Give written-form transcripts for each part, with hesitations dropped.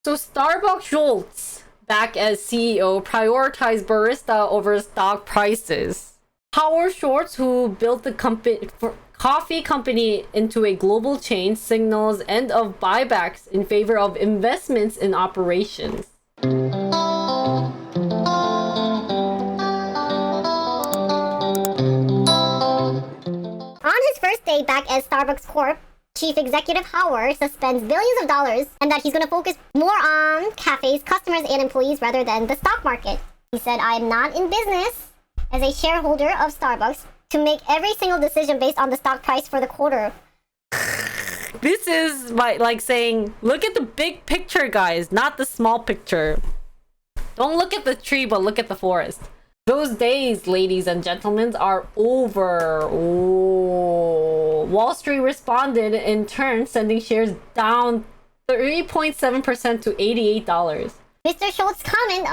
So Starbucks Schultz, back as CEO, prioritized barista over stock prices. Howard Schultz, who built the coffee company into a global chain, signals end of buybacks in favor of investments in operations. On his first day back as Starbucks Corp, Chief Executive Howard suspends billions of dollars and that he's going to focus more on cafes, customers, and employees rather than the stock market. He said, "I am not in business as a shareholder of Starbucks to make every single decision based on the stock price for the quarter." This is like saying, look at the big picture, guys, not the small picture. Don't look at the tree, but look at the forest. Those days, ladies and gentlemen, are over. Oh. Wall Street responded in turn, sending shares down 3.7% to $88. Mr. Schultz's comment,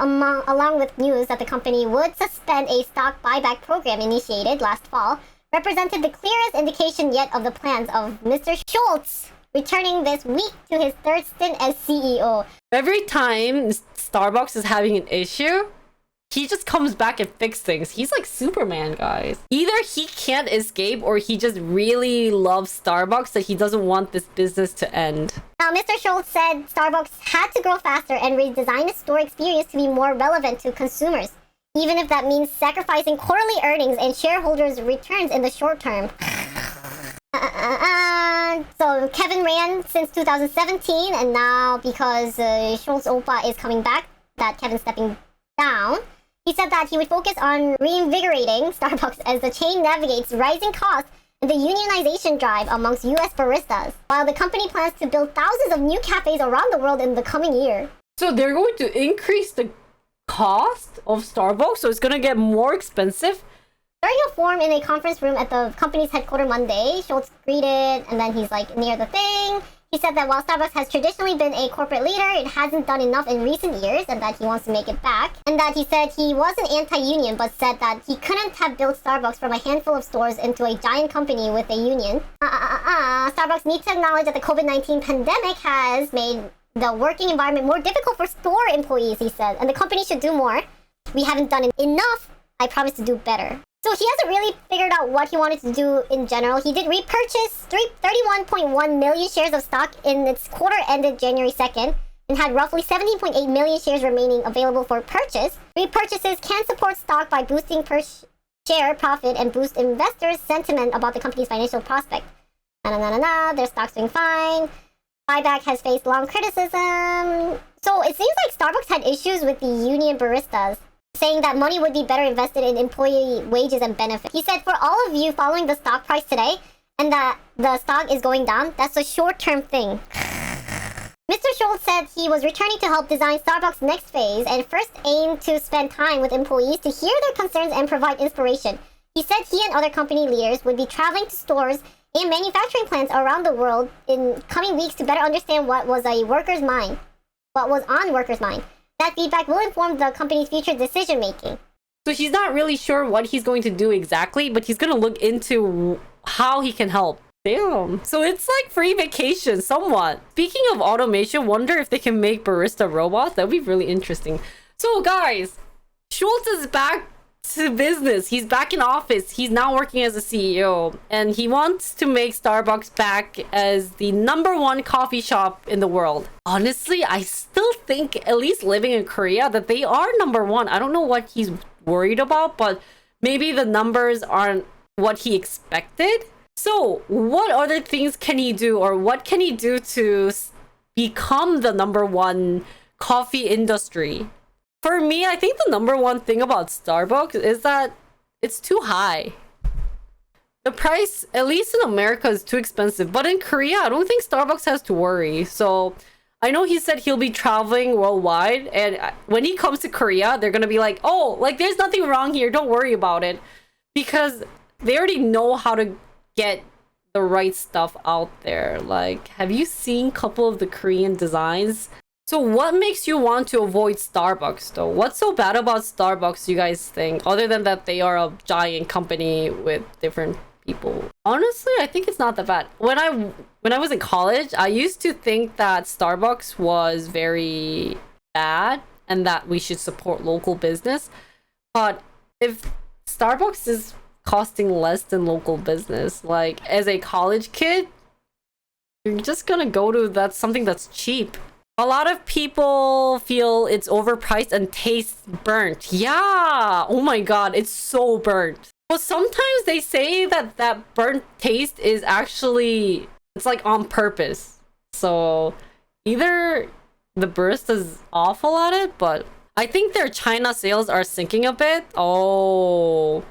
along with news that the company would suspend a stock buyback program initiated last fall, represented the clearest indication yet of the plans of Mr. Schultz returning this week to his third stint as CEO. Every time Starbucks is having an issue, he just comes back and fixes things. He's like Superman, guys. Either he can't escape or he just really loves Starbucks that he doesn't want this business to end. Now, Mr. Schultz said Starbucks had to grow faster and redesign its store experience to be more relevant to consumers, even if that means sacrificing quarterly earnings and shareholders' returns in the short term. So Kevin ran since 2017, and now because Schultz Opa is coming back, that Kevin's stepping down. He said that he would focus on reinvigorating Starbucks as the chain navigates rising costs and the unionization drive amongst US baristas, while the company plans to build thousands of new cafes around the world in the coming year. So they're going to increase the cost of Starbucks, so it's going to get more expensive? During a forum in a conference room at the company's headquarters Monday, Schultz greeted, and then he's like near the thing. He said that while Starbucks has traditionally been a corporate leader, it hasn't done enough in recent years and that he wants to make it back. And that he said he wasn't anti-union, but said that he couldn't have built Starbucks from a handful of stores into a giant company with a union. Starbucks needs to acknowledge that the COVID-19 pandemic has made the working environment more difficult for store employees, he said, and the company should do more. We haven't done enough. I promise to do better. So he hasn't really figured out what he wanted to do in general. He did repurchase 31.1 million shares of stock in its quarter ended January 2nd and had roughly 17.8 million shares remaining available for purchase. Repurchases can support stock by boosting per share profit and boost investors' sentiment about the company's financial prospect. Their stock's doing fine. Buyback has faced long criticism. So it seems like Starbucks had issues with the union baristas, saying that money would be better invested in employee wages and benefits. He said, for all of you following the stock price today and that the stock is going down, that's a short-term thing. Mr. Schultz said he was returning to help design Starbucks' next phase and first aimed to spend time with employees to hear their concerns and provide inspiration. He said he and other company leaders would be traveling to stores and manufacturing plants around the world in coming weeks to better understand what was on workers' mind. That feedback will inform the company's future decision-making. So he's not really sure what he's going to do exactly, but he's going to look into how he can help. Damn. So it's like free vacation, somewhat. Speaking of automation, wonder if they can make barista robots. That would be really interesting. So guys, Schultz is back to business. He's back in office. He's now working as a CEO. And he wants to make Starbucks back as the #1 coffee shop in the world. Honestly, I still think, at least living in Korea, that they are #1. I don't know what he's worried about, but maybe the numbers aren't what he expected. So what other things can he do, or what can he do to become the #1 coffee industry? For me, I think the #1 thing about Starbucks is that it's too high. The price, at least in America, is too expensive. But in Korea, I don't think Starbucks has to worry. So I know he said he'll be traveling worldwide. And when he comes to Korea, they're going to be like, oh, like there's nothing wrong here. Don't worry about it. Because they already know how to get the right stuff out there. Like, have you seen a couple of the Korean designs? So what makes you want to avoid Starbucks though? What's so bad about Starbucks, you guys think? Other than that they are a giant company with different people. Honestly, I think it's not that bad. When I was in college, I used to think that Starbucks was very bad and that we should support local business. But if Starbucks is costing less than local business, like as a college kid, you're just gonna go to something that's cheap. A lot of people feel it's overpriced and tastes burnt. Yeah. Oh my god, it's so burnt. Well, sometimes they say that that burnt taste is actually, it's like on purpose. So either the barista's awful at it, but I think their China sales are sinking a bit. Oh,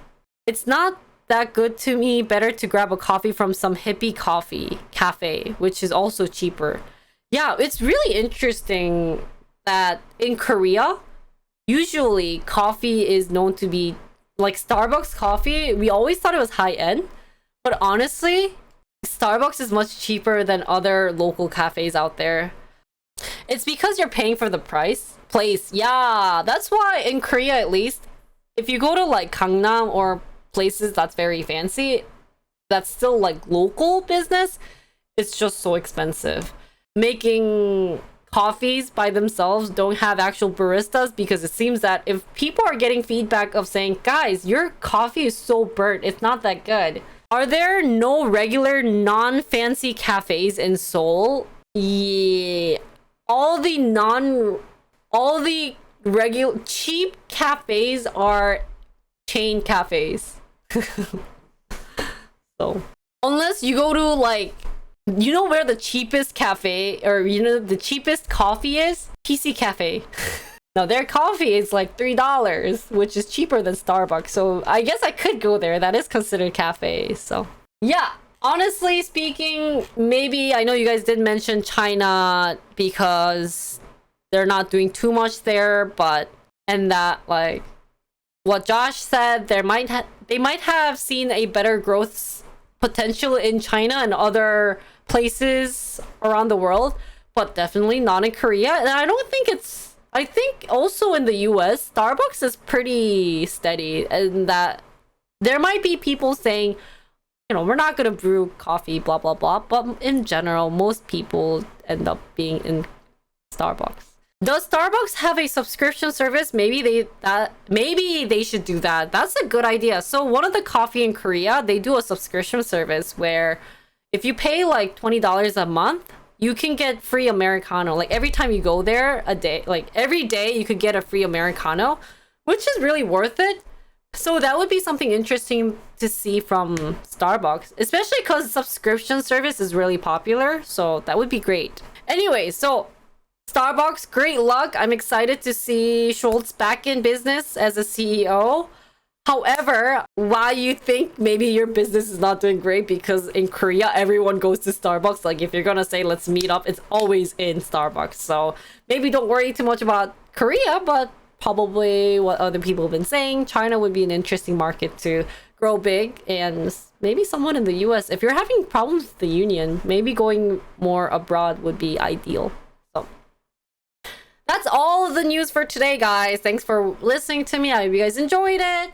it's not that good to me. Better to grab a coffee from some hippie coffee cafe, which is also cheaper. Yeah, it's really interesting that in Korea, usually coffee is known to be like Starbucks coffee. We always thought it was high end, but honestly, Starbucks is much cheaper than other local cafes out there. It's because you're paying for the place. Yeah, that's why in Korea, at least, if you go to like Gangnam or places that's very fancy, that's still like local business, it's just so expensive. Making coffees by themselves don't have actual baristas, because it seems that if people are getting feedback of saying, guys, your coffee is so burnt, it's not that good. Are there no regular non-fancy cafes in Seoul? Yeah. All the regular cheap cafes are chain cafes. So unless you go to like, you know where the cheapest cafe, or you know the cheapest coffee is? PC Cafe. Now their coffee is like $3, which is cheaper than Starbucks. So I guess I could go there. That is considered cafe. So yeah, honestly speaking, maybe, I know you guys did mention China because they're not doing too much there, but, and that like what Josh said, they might have seen a better growth potential in China and other places around the world, but definitely not in Korea. And I don't think it's, I think also in the US, Starbucks is pretty steady, and that there might be people saying, you know, we're not gonna brew coffee, blah blah blah, but in general, most people end up being in Starbucks. Does Starbucks have a subscription service? Maybe they should do that. That's a good idea. So one of the coffee in Korea, they do a subscription service where if you pay like $20 a month, you can get free Americano. Like every time you go there a day, like every day you could get a free Americano, which is really worth it. So that would be something interesting to see from Starbucks, especially because subscription service is really popular. So that would be great. Anyway, so Starbucks, great luck. I'm excited to see Schultz back in business as a CEO. However, why you think maybe your business is not doing great, because in Korea, everyone goes to Starbucks. Like if you're gonna say, let's meet up, it's always in Starbucks. So maybe don't worry too much about Korea, but probably what other people have been saying, China would be an interesting market to grow big, and maybe someone in the US. If you're having problems with the union, maybe going more abroad would be ideal. So that's all of the news for today, guys. Thanks for listening to me. I hope you guys enjoyed it.